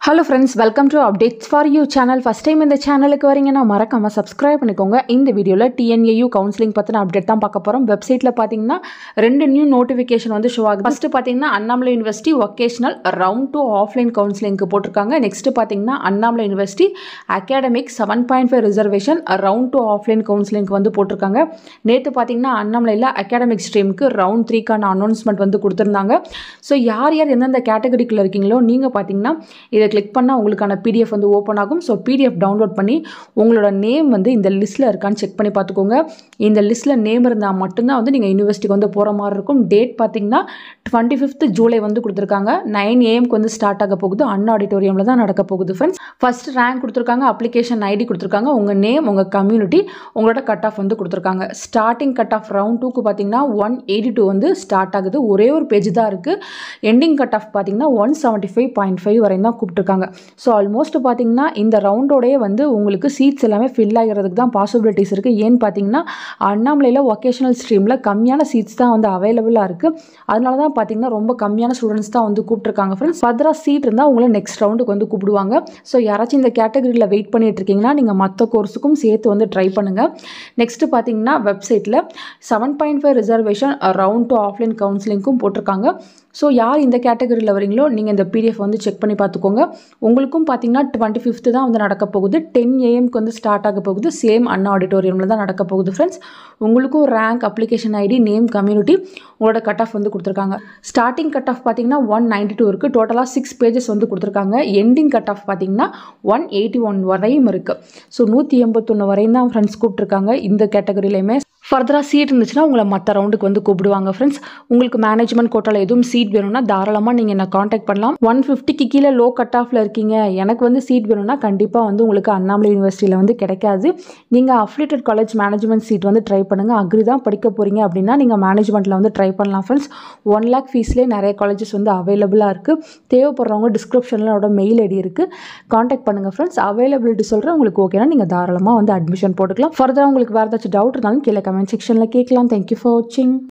Hello friends, welcome to Updates for You channel. First time in the channel ku varingena marakama subscribe பண்ணிக்கோங்க. இந்த வீடியோல TNAU counseling பத்தின update தான் பார்க்க போறோம். வெப்சைட்ல பாத்தீங்கன்னா ரெண்டு நியூ நோட்டிஃபிகேஷன் வந்து ஷோ ஆகுது. ஃபர்ஸ்ட் பாத்தீங்கன்னா Annamalai university vocational round 2 offline counselling போட்டுருக்காங்க. நெக்ஸ்ட் பாத்தீங்கன்னா Annamalai university academic 7.5 reservation round 2 offline counselling வந்து போட்டுருக்காங்க. நேத்து பாத்தீங்கன்னா அண்ணாமலையில அகாடமிக் ஸ்ட்ரீமுக்கு ரவுண்ட் 3 கான அனௌன்ஸ்மெண்ட் வந்து கொடுத்திருந்தாங்க. சோ யார் எந்தெந்த கேட்டகரிக்குள்ள இருக்கீங்களோ நீங்க பாத்தீங்கன்னா இத கிளிக் பண்ணா உங்களுக்கான PDF வந்து ஓபன் ஆகும். சோ PDF டவுன்லோட் பண்ணி உங்களோட நேம் வந்து இந்த லிஸ்ட்ல இருக்கான்னு செக் பண்ணி பாத்துக்கோங்க. இந்த லிஸ்ட்ல நேம் இருந்தா மட்டும் தான் வந்து நீங்க யுனிவர்சிட்டிக்கு வந்து போற மாதிரி இருக்கும். டேட் பாத்தீங்கன்னா 25th ஜூலை வந்து கொடுத்திருக்காங்க. 9 AM க்கு வந்து ஸ்டார்ட் ஆக போகுது. அண்ணா ஆடிட்டோரியம்ல தான் நடக்க போகுது फ्रेंड्स. ஃபர்ஸ்ட் ரேங்க் கொடுத்திருக்காங்க, அப்ளிகேஷன் ஐடி கொடுத்திருக்காங்க, உங்க நேம், உங்க கம்யூனிட்டி, உங்களோட கட் ஆஃப் வந்து கொடுத்திருக்காங்க. ஸ்டார்டிங் கட் ஆஃப் ரவுண்ட் 2 க்கு பாத்தீங்கன்னா 182 வந்து ஸ்டார்ட் ஆகுது. ஒரே ஒரு பேஜ் தான் இருக்கு. எண்டிங் கட் ஆஃப் பாத்தீங்கன்னா 175.5 வரை தான் கூப்பிட்டுருக்காங்க. ஸோ ஆல்மோஸ்ட் பார்த்தீங்கன்னா இந்த ரவுண்டோடய வந்து உங்களுக்கு சீட்ஸ் எல்லாமே ஃபில் ஆகிறதுக்கு தான் பாசிபிலிட்டிஸ் இருக்குது. ஏன்னு பார்த்தீங்கன்னா அண்ணாமலையில் வொகேஷனல் ஸ்ட்ரீமில் கம்மியான சீட்ஸ் தான் வந்து அவைலபிளாக இருக்குது. அதனால தான் பார்த்தீங்கன்னா ரொம்ப கம்மியான ஸ்டூடெண்ட்ஸ் தான் வந்து கூப்பிட்டுருக்காங்க ஃப்ரெண்ட்ஸ். ஃபர்தராக சீட் இருந்தால் உங்களை நெக்ஸ்ட் ரவுண்டுக்கு வந்து கூப்பிடுவாங்க. ஸோ யாராச்சும் இந்த கேட்டகரியில் வெயிட் பண்ணிட்டு இருக்கீங்கன்னா நீங்கள் மற்ற கோர்ஸுக்கும் சேர்த்து வந்து ட்ரை பண்ணுங்கள். நெக்ஸ்ட்டு பார்த்தீங்கன்னா வெப்சைட்டில் 7.5 ரிசர்வேஷன் ரவுண்ட் 2 ஆஃப்லைன் கவுன்சிலிங்க்கும் போட்டிருக்காங்க. ஸோ யார் இந்த கேட்டகரியில் வரீங்களோ நீங்கள் இந்த PDF வந்து செக் பண்ணி பார்த்துக்கோங்க. உங்களுக்கும் பார்த்தீங்கன்னா 25th தான் வந்து நடக்க போகுது. 10 AM க்கு வந்து ஸ்டார்ட் ஆக போகுது. சேம் அண்ணா ஆடிட்டோரியமில் தான் நடக்க போகுது ஃப்ரெண்ட்ஸ். உங்களுக்கும் rank, application ID, name, community, உங்களோட கட் ஆஃப் வந்து கொடுத்துருக்காங்க. ஸ்டார்டிங் கட் ஆஃப் பார்த்தீங்கன்னா 192 இருக்குது. டோட்டலாக 6 பேஜஸ் வந்து கொடுத்துருக்காங்க. எண்டிங் கட் ஆஃப் பார்த்தீங்கன்னா 181 வரையும் இருக்குது. ஸோ 181 வரையும் தான் ஃப்ரெண்ட்ஸ் கூப்பிட்டுருக்காங்க. இந்த கேட்டகரியிலையுமே ஃபர்தராக சீட் இருந்துச்சுன்னா உங்களை மற்ற ரவுண்டுக்கு வந்து கூப்பிடுவாங்க ஃப்ரெண்ட்ஸ். உங்களுக்கு மேனேஜ்மெண்ட் கோட்டாவில் எதுவும் சீட் வேணும்னா தாராளமாக நீங்கள் என்ன காண்டாக்ட் பண்ணலாம். 150க்கு கீழே லோ கட் ஆஃபில் இருக்கீங்க, எனக்கு வந்து சீட் வேணும்னா கண்டிப்பாக வந்து உங்களுக்கு அண்ணாமலை யூனிவர்சிட்டியில் வந்து கிடைக்காது. நீங்கள் அஃபிலியேட்டட் காலேஜ் மேனேஜ்மெண்ட் சீட் வந்து ட்ரை பண்ணுங்கள். அக்ரி தான் படிக்க போகிறீங்க அப்படின்னா நீங்கள் மேனேஜ்மெண்ட்டில் வந்து ட்ரை பண்ணலாம் ஃப்ரெண்ட்ஸ். 1 lakh ஃபீஸ்லேயே நிறைய காலேஜஸ் வந்து அவைலபிளாக இருக்குது. தேவைப்படுறவங்க டிஸ்கிரிப்ஷனில் என்னோட மெயில் ஐடி இருக்குது, காண்டாக்ட் பண்ணுங்கள் ஃப்ரெண்ட்ஸ். அவைலபிலிட்டி சொல்கிறேன், உங்களுக்கு ஓகேனா நீங்கள் தாராளமாக வந்து அட்மிஷன் போட்டுக்கலாம். ஃபர்தராக உங்களுக்கு வேறு ஏதாச்சும் டவுட் இருந்தாலும் கீழே கமெண்ட் செக்ஷனில் கேட்கலாம். தேங்க்யூ ஃபார் வாட்சிங்.